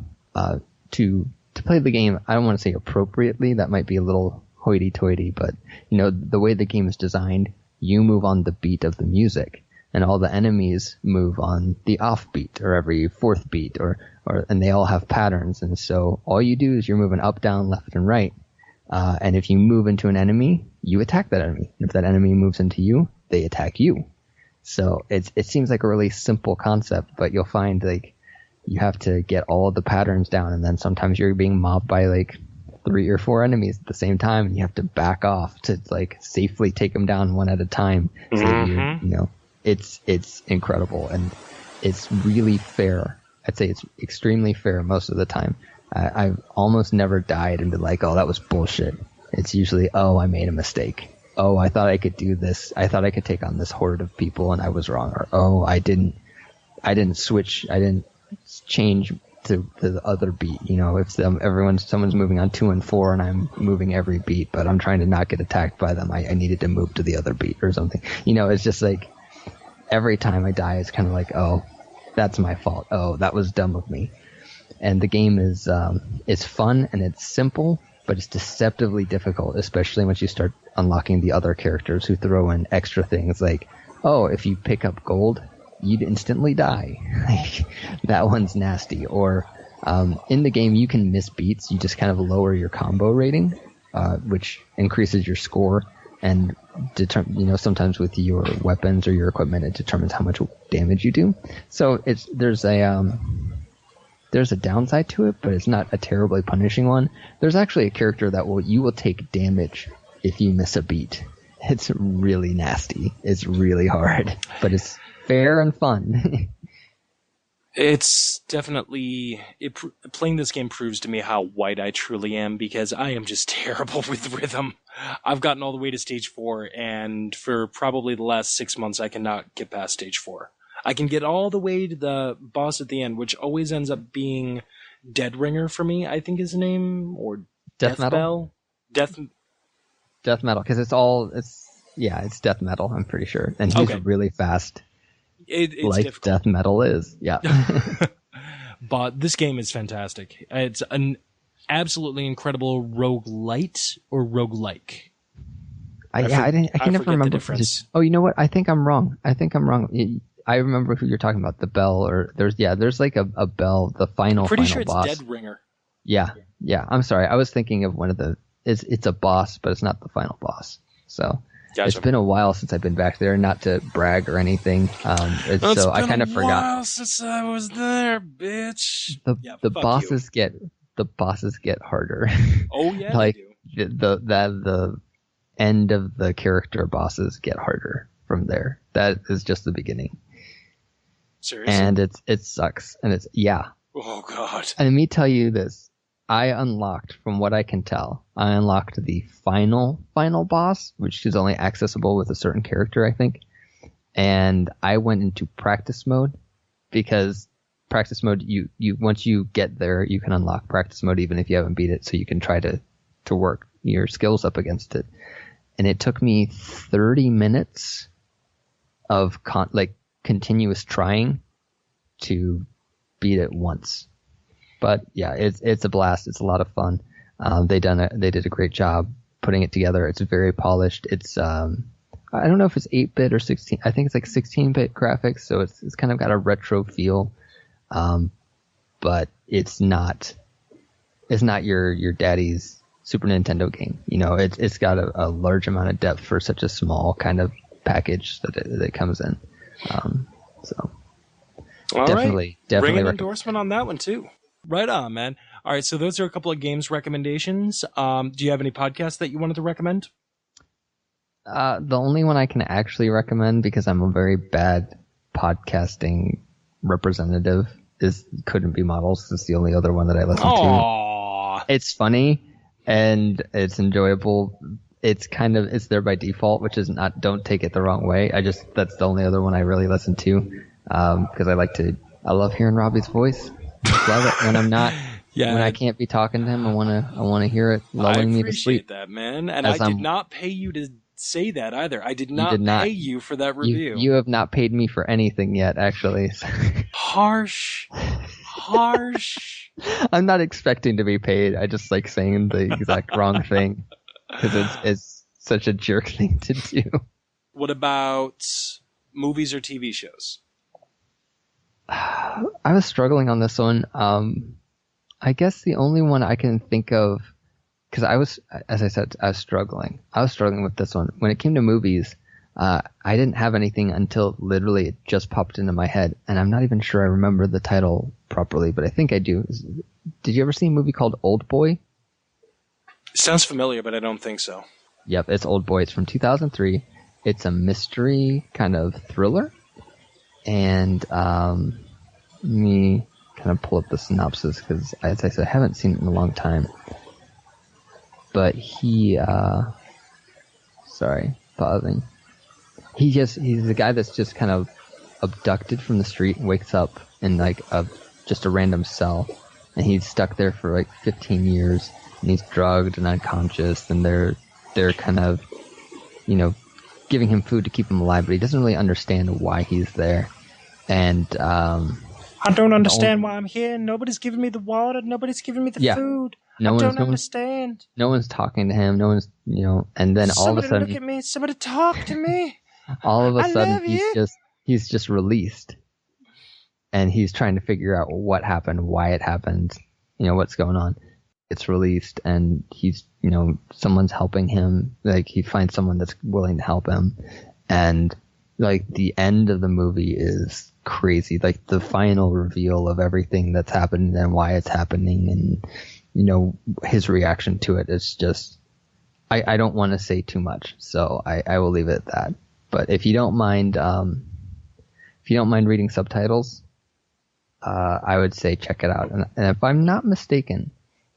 to play the game. I don't want to say appropriately. That might be a little hoity-toity, but the way the game is designed, you move on the beat of the music, and all the enemies move on the off beat or every fourth beat, and they all have patterns. And so all you do is you're moving up, down, left, and right. And if you move into an enemy, you attack that enemy. And if that enemy moves into you, they attack you. So it seems like a really simple concept, but you'll find like you have to get all of the patterns down, and then sometimes you're being mobbed by like 3 or 4 enemies at the same time, and you have to back off to like safely take them down one at a time. So that it's incredible, and it's really fair. I'd say it's extremely fair most of the time. I've almost never died and been like, oh, that was bullshit. It's usually, oh, I made a mistake. Oh, I thought I could do this. I thought I could take on this horde of people, and I was wrong. Or, oh, I didn't switch. I didn't change to the other beat. If someone's moving on 2 and 4 and I'm moving every beat, but I'm trying to not get attacked by them, I needed to move to the other beat or something. It's just like every time I die, it's kind of like, oh, that's my fault. Oh, that was dumb of me. And the game is fun and it's simple, but it's deceptively difficult, especially once you start unlocking the other characters who throw in extra things like, oh, if you pick up gold, you'd instantly die. That one's nasty. Or in the game, you can miss beats. You just kind of lower your combo rating, which increases your score. And sometimes with your weapons or your equipment, it determines how much damage you do. So there's a downside to it, but it's not a terribly punishing one. There's actually a character that you will take damage if you miss a beat. It's really nasty. It's really hard, but it's fair and fun. It's definitely playing this game proves to me how white I truly am, because I am just terrible with rhythm. I've gotten all the way to stage 4, and for probably the last 6 months, I cannot get past stage 4. I can get all the way to the boss at the end, which always ends up being Deadringer for me, I think his name, or Death Metal? Death Metal, because it's Death Metal, I'm pretty sure. And he's really fast. It's like difficult. Death Metal is, yeah. But this game is fantastic. It's an absolutely incredible roguelite or roguelike. I can never remember. Oh, you know what? I think I'm wrong. I remember who you're talking about. The bell, or there's like a bell. The final. Pretty sure boss. It's Deadringer. Yeah. I'm sorry. I was thinking of one of the. It's a boss, but it's not the final boss. So. Gotcha. It's been a while since I've been back there, not to brag or anything. So I kind of forgot. It's been a while since I was there, bitch. The bosses get harder. Oh yeah, like they do. the end of the character bosses get harder from there. That is just the beginning. Seriously? And it sucks. And Oh god. And let me tell you this. From what I can tell, I unlocked the final boss, which is only accessible with a certain character, I think. And I went into practice mode, because practice mode, you once you get there, you can unlock practice mode even if you haven't beat it, so you can try to work your skills up against it. And it took me 30 minutes of continuous trying to beat it once. But yeah, it's a blast. It's a lot of fun. They did a great job putting it together. It's very polished. It's I don't know if it's 8-bit or 16. I think it's like 16-bit graphics, so it's kind of got a retro feel. But it's not your daddy's Super Nintendo game. It's got a large amount of depth for such a small kind of package that it comes in. So all definitely bring an endorsement on that one too. Right on, man. All right, so those are a couple of games recommendations. Do you have any podcasts that you wanted to recommend? The only one I can actually recommend, because I'm a very bad podcasting representative, is Couldn't Be Models. It's the only other one that I listen to. It's funny and it's enjoyable. It's there by default, which is not, don't take it the wrong way. That's the only other one I really listen to, because I love hearing Robbie's voice. Love it when I'm not, when I can't be talking to him. I want to hear it lulling me to sleep. I appreciate that, man. And I did not pay you to say that either. I did You not did not. pay you for that review. You have not paid me for anything yet, actually. Harsh. I'm not expecting to be paid. I just like saying the exact wrong thing because it's such a jerk thing to do. What about movies or TV shows? I was struggling on this one. I guess the only one I can think of, because as I said, I was struggling. I was struggling with this one. When it came to movies, I didn't have anything until literally it just popped into my head, and I'm not even sure I remember the title properly, but I think I do. Did you ever see a movie called Old Boy? Sounds familiar, but I don't think so. Yep, it's Old Boy. It's from 2003. It's a mystery kind of thriller, and let me kind of pull up the synopsis because, as I said, I haven't seen it in a long time. But sorry, pausing. He's a guy that's just kind of abducted from the street and wakes up in like just a random cell, and he's stuck there for like 15 years, and he's drugged and unconscious, and they're kind of, giving him food to keep him alive, but he doesn't really understand why he's there. And I don't understand why I'm here. Nobody's giving me the water. Nobody's giving me the food. I don't understand. No one's talking to him. No one's, and then all of a sudden, look at me. Somebody talk to me. All of a sudden, he's just released, and he's trying to figure out what happened, why it happened, what's going on. It's released, and he's, someone's helping him. Like, he finds someone that's willing to help him, and like the end of the movie is crazy. Like the final reveal of everything that's happened and why it's happening, and his reaction to it is just. I don't want to say too much, so I will leave it at that. But if you don't mind, reading subtitles, I would say check it out. And if I'm not mistaken,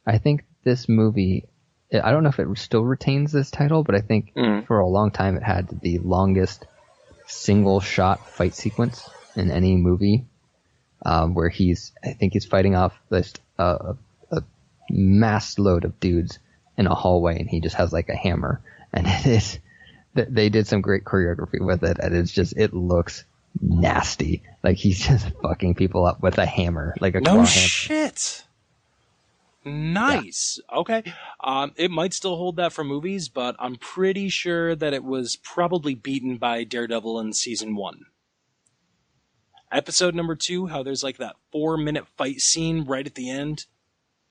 I think this movie, I don't know if it still retains this title, but I think for a long time it had the longest single shot fight sequence in any movie, where I think he's fighting off this a mass load of dudes in a hallway, and he just has like a hammer, and they did some great choreography with it, and it looks nasty. Like he's just fucking people up with a hammer, like a claw hammer. No shit. Nice. Yeah. Okay. It might still hold that for movies, but I'm pretty sure that it was probably beaten by Daredevil in season 1. Episode number 2, how there's like that 4-minute fight scene right at the end.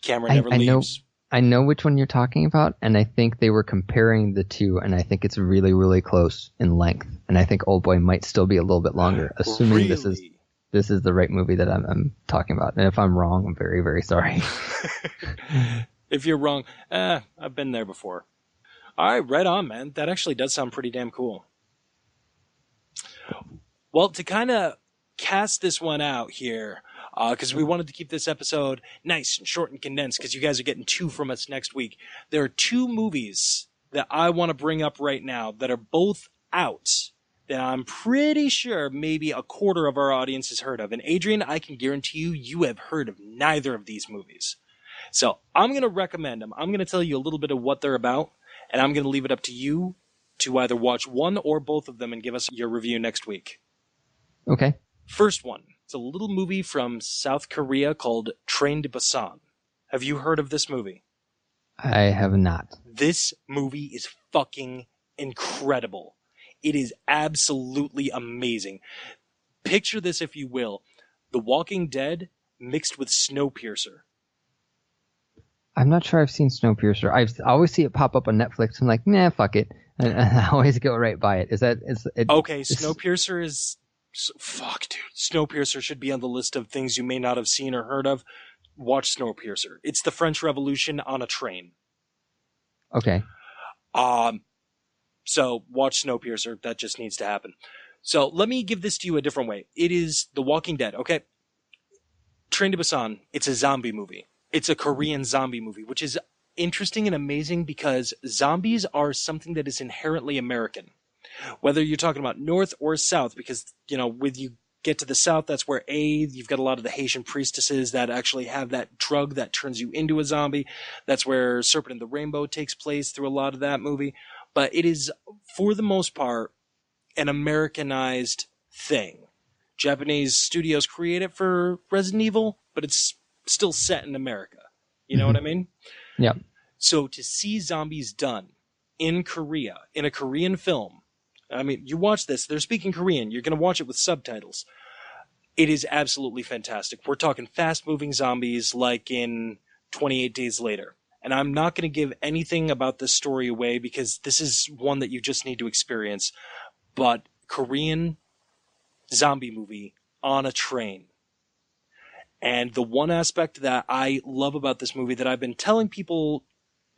Camera never leaves. I know which one you're talking about, and I think they were comparing the two, and I think it's really, really close in length. And I think Old Boy might still be a little bit longer, assuming really? this is the right movie that I'm talking about. And if I'm wrong, I'm very, very sorry. If you're wrong, I've been there before. All right, right on, man. That actually does sound pretty damn cool. Well, to kind of cast this one out here, because we wanted to keep this episode nice and short and condensed, because you guys are getting 2 from us next week. There are 2 movies that I want to bring up right now that are both out that I'm pretty sure maybe a quarter of our audience has heard of. And Adrian, I can guarantee you have heard of neither of these movies. So I'm going to recommend them. I'm going to tell you a little bit of what they're about, and I'm going to leave it up to you to either watch one or both of them and give us your review next week. Okay. First one. It's a little movie from South Korea called Train to Busan. Have you heard of this movie? I have not. This movie is fucking incredible. It is absolutely amazing. Picture this, if you will. The Walking Dead mixed with Snowpiercer. I'm not sure I've seen Snowpiercer. I always see it pop up on Netflix. I'm like, nah, fuck it. And I always go right by it. Okay, Snowpiercer is... Fuck, dude. Snowpiercer should be on the list of things you may not have seen or heard of. Watch Snowpiercer. It's the French Revolution on a train. Okay. So watch Snowpiercer. That just needs to happen. So let me give this to you a different way. It is The Walking Dead, okay? Train to Busan. It's a zombie movie. It's a Korean zombie movie, which is interesting and amazing because zombies are something that is inherently American. Whether you're talking about North or South, because, when you get to the South, that's where you've got a lot of the Haitian priestesses that actually have that drug that turns you into a zombie. That's where Serpent and the Rainbow takes place through a lot of that movie. but it is, for the most part, an Americanized thing. Japanese studios create it for Resident Evil, but it's still set in America. You know what I mean? Yeah. So to see zombies done in Korea, in a Korean film, I mean, you watch this, they're speaking Korean, you're going to watch it with subtitles. It is absolutely fantastic. We're talking fast-moving zombies like in 28 Days Later. And I'm not going to give anything about this story away because this is one that you just need to experience. But Korean zombie movie on a train. And the one aspect that I love about this movie that I've been telling people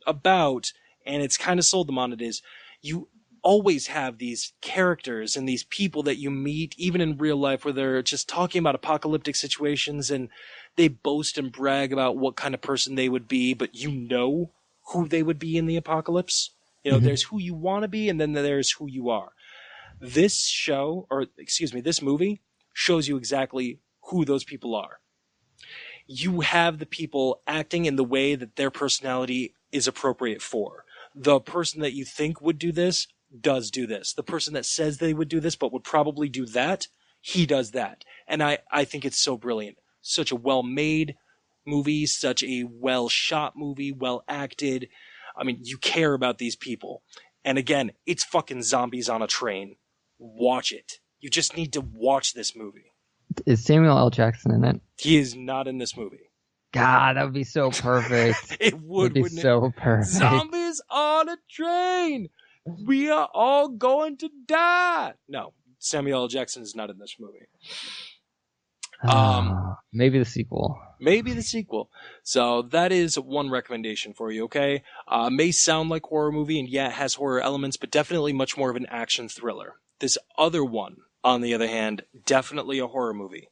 about, and it's kind of sold them on it, is you always have these characters and these people that you meet, even in real life, where they're just talking about apocalyptic situations and they boast and brag about what kind of person they would be, but you know who they would be in the apocalypse. You know, there's who you want to be, and then there's who you are. This movie shows you exactly who those people are. You have the people acting in the way that their personality is appropriate for. The person that you think would do this does do this. The person that says they would do this but would probably do that, he does that. And I think it's so brilliant. Such a well-made movie, such a well-shot movie, well-acted. I mean, you care about these people. And again, it's fucking zombies on a train. Watch it. You just need to watch this movie. Is Samuel L. Jackson in it? He is not in this movie. God, that would be so perfect. It would, be wouldn't so it? perfect. Zombies on a train. We are all going to die. No, Samuel L. Jackson is not in this movie. Maybe the sequel. Maybe the sequel. So that is one recommendation for you, okay? May sound like a horror movie, and yeah, it has horror elements, but definitely much more of an action thriller. This other one, on the other hand, definitely a horror movie.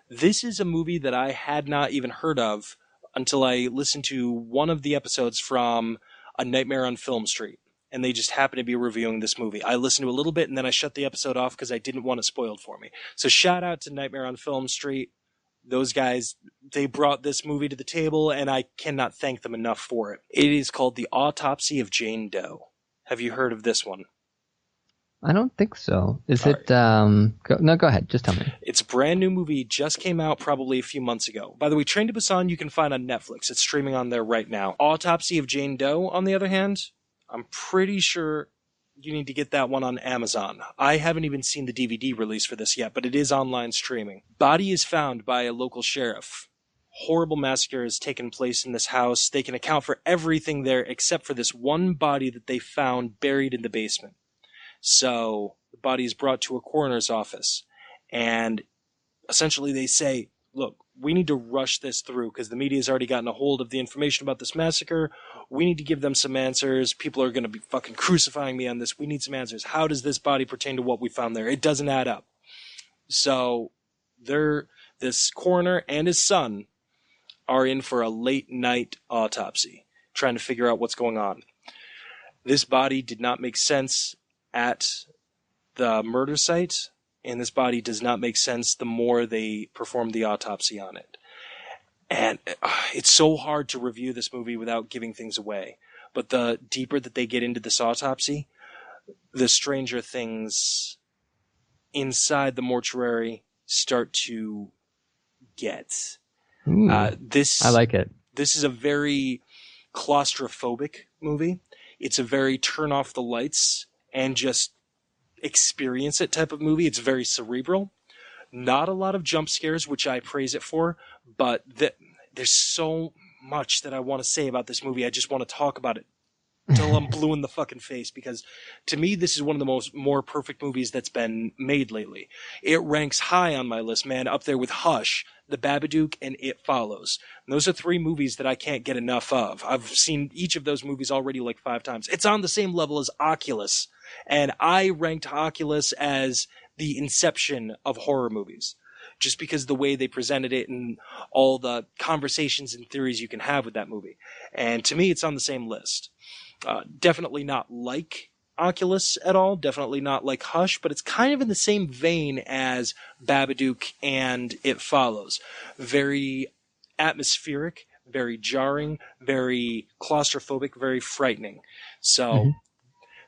This is a movie that I had not even heard of until I listened to one of the episodes from A Nightmare on Film Street, and they just happened to be reviewing this movie. I listened to a little bit, and then I shut the episode off because I didn't want it spoiled for me. So shout out to Nightmare on Film Street. Those guys, they brought this movie to the table, and I cannot thank them enough for it. It is called The Autopsy of Jane Doe. Have you heard of this one? I don't think so. Is All it? Go ahead. Just tell me. It's a brand new movie, just came out probably a few months ago. By the way, Train to Busan you can find on Netflix. It's streaming on there right now. Autopsy of Jane Doe, on the other hand, I'm pretty sure you need to get that one on Amazon. I haven't even seen the DVD release for this yet, but it is online streaming. Body is found by a local sheriff. Horrible massacre has taken place in this house. They can account for everything there except for this one body that they found buried in the basement. So the body is brought to a coroner's office, and essentially they say, look, we need to rush this through because the media's already gotten a hold of the information about this massacre. We need to give them some answers. People are going to be fucking crucifying me on this. We need some answers. How does this body pertain to what we found there? It doesn't add up. So this coroner and his son are in for a late night autopsy, trying to figure out what's going on. This body did not make sense at the murder site, and this body does not make sense the more they perform the autopsy on it. And it's so hard to review this movie without giving things away. But the deeper that they get into this autopsy, the stranger things inside the mortuary start to get. I like it. This is a very claustrophobic movie. It's a very turn off the lights and just experience it type of movie. It's very cerebral. Not a lot of jump scares, which I praise it for, but there's so much that I want to say about this movie. I just want to talk about it until I'm blue in the fucking face, because to me, this is one of the more perfect movies that's been made lately. It ranks high on my list, man, up there with Hush, The Babadook, and It Follows. And those are three movies that I can't get enough of. I've seen each of those movies already like 5 times. It's on the same level as Oculus, and I ranked Oculus as the inception of horror movies, just because the way they presented it and all the conversations and theories you can have with that movie. And to me, it's on the same list. Definitely not like Oculus at all, definitely not like Hush, but it's kind of in the same vein as Babadook and It Follows. Very atmospheric, very jarring, very claustrophobic, very frightening. So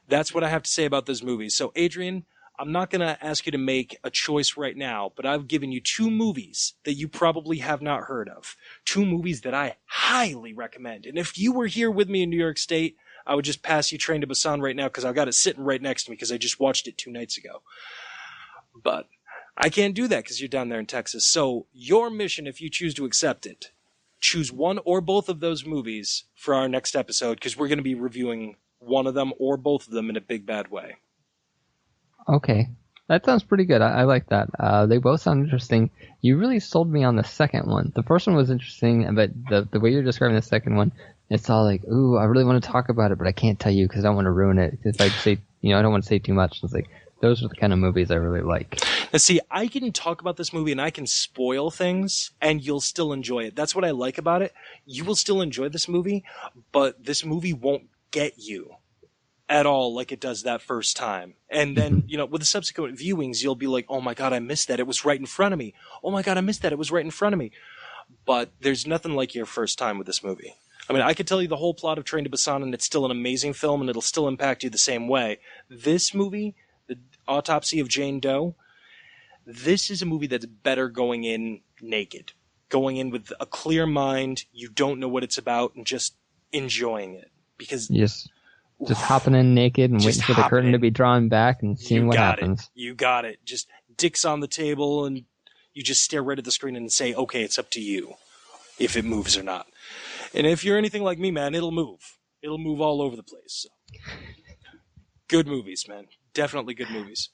That's what I have to say about those movies. So, Adrian, I'm not going to ask you to make a choice right now, but I've given you 2 movies that you probably have not heard of. 2 movies that I highly recommend. And if you were here with me in New York State, I would just pass you Train to Busan right now because I've got it sitting right next to me because I just watched it 2 nights ago. But I can't do that because you're down there in Texas. So your mission, if you choose to accept it, choose one or both of those movies for our next episode because we're going to be reviewing one of them or both of them in a big bad way. Okay. That sounds pretty good. I like that. They both sound interesting. You really sold me on the second one. The first one was interesting, but the way you're describing the second one, it's all like, ooh, I really want to talk about it, but I can't tell you because I don't want to ruin it. If I say, I don't want to say too much. It's like, those are the kind of movies I really like. Now, see, I can talk about this movie and I can spoil things and you'll still enjoy it. That's what I like about it. You will still enjoy this movie, but this movie won't get you at all like it does that first time. And then, with the subsequent viewings, you'll be like, oh my God, I missed that. It was right in front of me. Oh my God, I missed that. It was right in front of me. But there's nothing like your first time with this movie. I mean, I could tell you the whole plot of Train to Busan and it's still an amazing film and it'll still impact you the same way. This movie, The Autopsy of Jane Doe, this is a movie that's better going in naked. Going in with a clear mind, you don't know what it's about, and just enjoying it. Because just hopping in naked and waiting for the curtain to be drawn back and seeing what happens. You got it. Just dicks on the table and you just stare right at the screen and say, okay, it's up to you if it moves or not. And if you're anything like me, man, it'll move. It'll move all over the place. So. Good movies, man. Definitely good movies.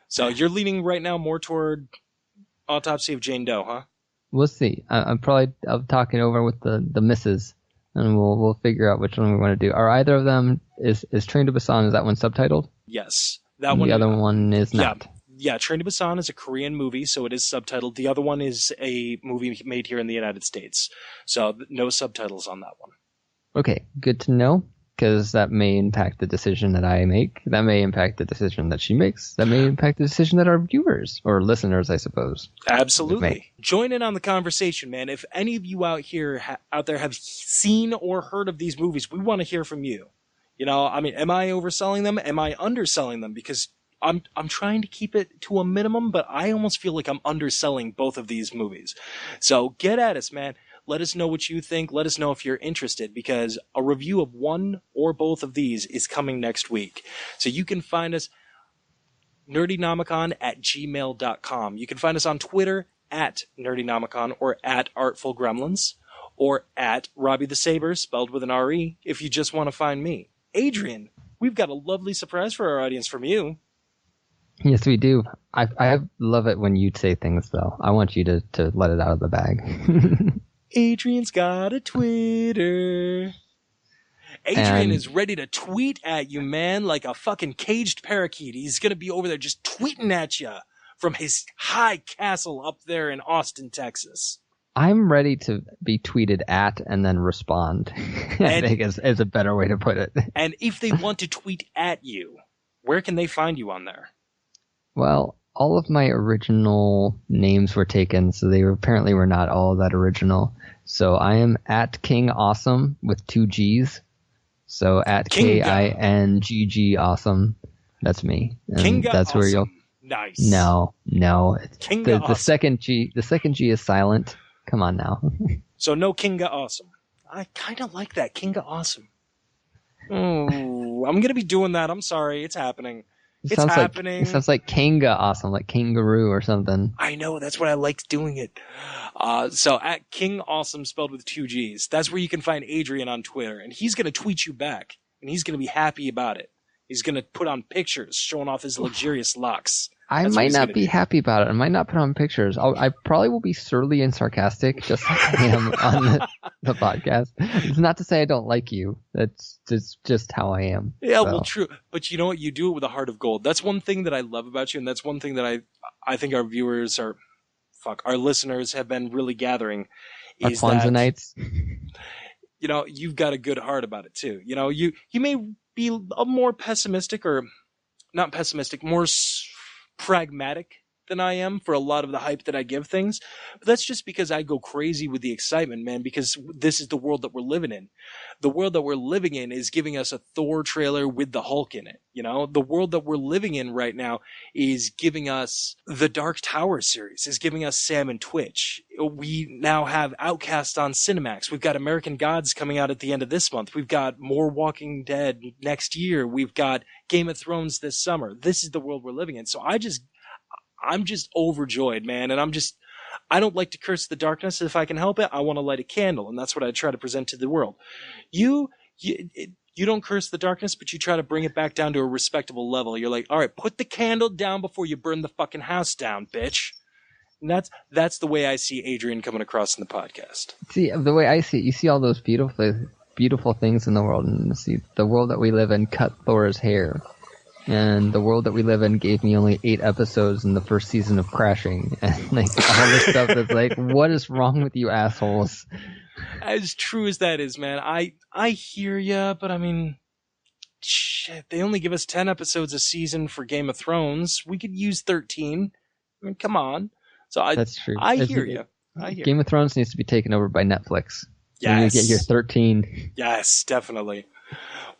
So you're leaning right now more toward Autopsy of Jane Doe, huh? We'll see. I'll talk it over with the missus, and we'll figure out which one we want to do. Are either of them is Train to Busan? Is that one subtitled? Yes, that one. The other one is not. Yeah. Train to Busan is a Korean movie, so it is subtitled. The other one is a movie made here in the United States, so no subtitles on that one. Okay, good to know. Because that may impact the decision that I make. That may impact the decision that she makes. That may impact the decision that our viewers or listeners, I suppose. Absolutely. Join in on the conversation, man. If any of you out there have seen or heard of these movies, we want to hear from you. I mean, am I overselling them? Am I underselling them? Because I'm trying to keep it to a minimum, but I almost feel like I'm underselling both of these movies. So get at us, man. Let us know what you think. Let us know if you're interested, because a review of one or both of these is coming next week. So you can find us nerdynomicon@gmail.com. You can find us on Twitter @nerdynomicon or @artfulgremlins or @Robbie the Saber, spelled with an R-E, if you just want to find me. Adrian, we've got a lovely surprise for our audience from you. Yes, we do. I love it when you say things, though. I want you to let it out of the bag. Adrian's got a Twitter. Adrian is ready to tweet at you, man, like a fucking caged parakeet. He's going to be over there just tweeting at you from his high castle up there in Austin, Texas. I'm ready to be tweeted at and then respond. I think is a better way to put it. And if they want to tweet at you, where can they find you on there? Well, all of my original names were taken, so they apparently were not all that original. So I am at King Awesome with 2 G's. So at KINGG Awesome. That's me. And Kinga that's awesome. Where you'll. Nice. No. Kinga the second G. The second G is silent. Come on now. So no Kinga Awesome. I kind of like that. Kinga Awesome. Oh, I'm gonna be doing that. I'm sorry. It's happening. It's happening. It sounds like Kanga Awesome, like kangaroo or something. I know, that's what I like doing it. So at King Awesome, spelled with 2 G's, that's where you can find Adrian on Twitter, and he's going to tweet you back, and he's going to be happy about it. He's going to put on pictures showing off his luxurious locks. I might not be happy about it. I might not put on pictures. I probably will be surly and sarcastic, just like I am on the podcast. It's not to say I don't like you. That's just how I am. Yeah, so. Well, true. But you know what? You do it with a heart of gold. That's one thing that I love about you, and that's one thing that I think our viewers our listeners have been really gathering. Is our Kwanzaa nights. You've got a good heart about it too. You may be a more pessimistic, or not pessimistic, more pragmatic than I am for a lot of the hype that I give things. But that's just because I go crazy with the excitement, man, because this is the world that we're living in. The world that we're living in is giving us a Thor trailer with the Hulk in it. You know, the world that we're living in right now is giving us the Dark Tower series, is giving us Sam and Twitch. We now have Outcast on Cinemax. We've got American Gods coming out at the end of this month. We've got more Walking Dead next year. We've got Game of Thrones this summer. This is the world we're living in. So I'm just overjoyed, man. And I don't like to curse the darkness. If I can help it, I want to light a candle. And that's what I try to present to the world. You don't curse the darkness, but you try to bring it back down to a respectable level. You're like, all right, put the candle down before you burn the fucking house down, bitch. And that's the way I see Adrian coming across in the podcast. See, the way I see it, you see all those beautiful things in the world, and see the world that we live in cut Thor's hair. And the world that we live in gave me only 8 episodes in the first season of Crashing. And like all this stuff that's like, what is wrong with you assholes? As true as that is, man, I hear ya, but I mean, shit, they only give us 10 episodes a season for Game of Thrones. We could use 13. I mean, come on. So that's true. I hear you. Game of Thrones needs to be taken over by Netflix. Yes. You get your 13. Yes, definitely.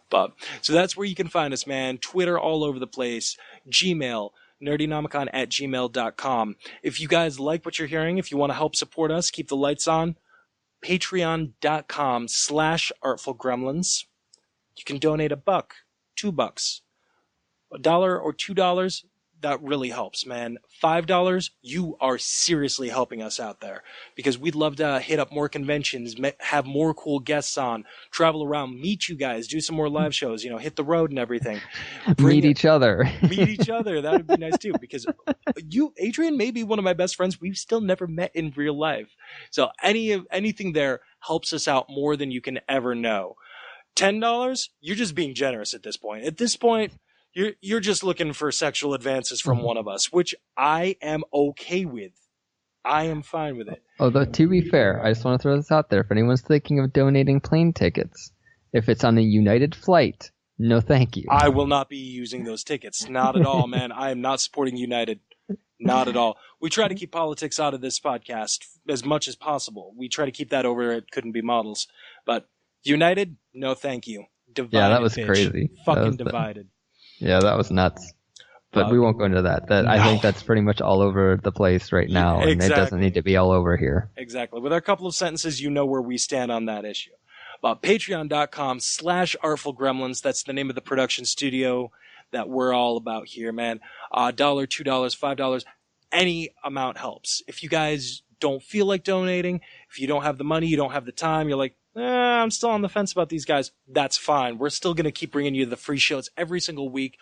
But so that's where you can find us, man. Twitter all over the place. Gmail, nerdynomicon@gmail.com. If you guys like what you're hearing, if you want to help support us, keep the lights on, patreon.com/artfulgremlins. You can donate $1, $2, $1 or $2. That really helps, man. $5, you are seriously helping us out there, because we'd love to hit up more conventions, have more cool guests on, travel around, meet you guys, do some more live shows, hit the road and everything. Meet each other. Meet each other. That would be nice too, because Adrian may be one of my best friends. We've still never met in real life. So anything there helps us out more than you can ever know. $10, you're just being generous at this point. At this point, you're just looking for sexual advances from one of us, which I am okay with. I am fine with it. Although, to be fair, I just want to throw this out there. If anyone's thinking of donating plane tickets, if it's on a United flight, no thank you. I will not be using those tickets. Not at all, man. I am not supporting United. Not at all. We try to keep politics out of this podcast as much as possible. We try to keep that over at Couldn't Be Models. But United, no thank you. Divided, yeah, that was bitch. Crazy. Fucking divided. Yeah, that was nuts. But we won't go into that. I think that's pretty much all over the place right now, and it doesn't need to be all over here. Exactly. With our couple of sentences, you know where we stand on that issue. Patreon.com/artfulgremlins. That's the name of the production studio that we're all about here, man. $1, $2, $5, any amount helps. If you guys don't feel like donating, if you don't have the money, you don't have the time, you're like, I'm still on the fence about these guys, that's fine. We're still going to keep bringing you the free shows every single week.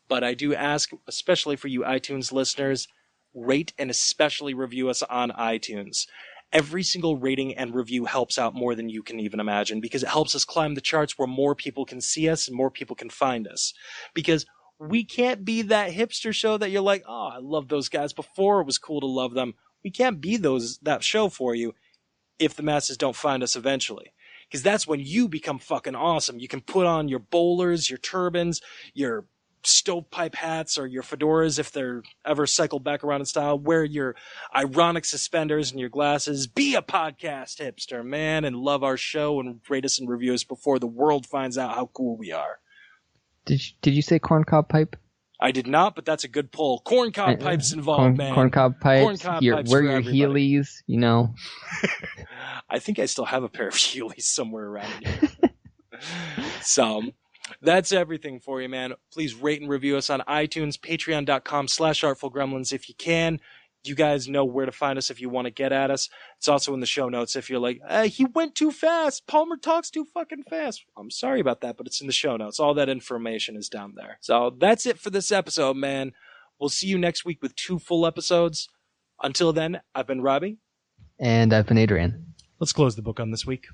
But I do ask, especially for you iTunes listeners, rate and especially review us on iTunes. Every single rating and review helps out more than you can even imagine, because it helps us climb the charts where more people can see us and more people can find us. Because we can't be that hipster show that you're like, oh, I love those guys before it was cool to love them. We can't be that show for you if the masses don't find us eventually. Because that's when you become fucking awesome. You can put on your bowlers, your turbans, your stovepipe hats, or your fedoras if they're ever cycled back around in style. Wear your ironic suspenders and your glasses. Be a podcast hipster, man, and love our show and rate us and review us before the world finds out how cool we are. Did you say corncob pipe? I did not, but that's a good pull. Corncob pipes involved, man. Corncob pipes. Corncob pipes wear for your everybody. Heelys, I think I still have a pair of Heelys somewhere around here. So that's everything for you, man. Please rate and review us on iTunes, patreon.com/artfulgremlins if you can. You guys know where to find us if you want to get at us. It's also in the show notes if you're like, he went too fast. Palmer talks too fucking fast. I'm sorry about that, but it's in the show notes. All that information is down there. So that's it for this episode, man. We'll see you next week with 2 full episodes. Until then, I've been Robbie. And I've been Adrian. Let's close the book on this week.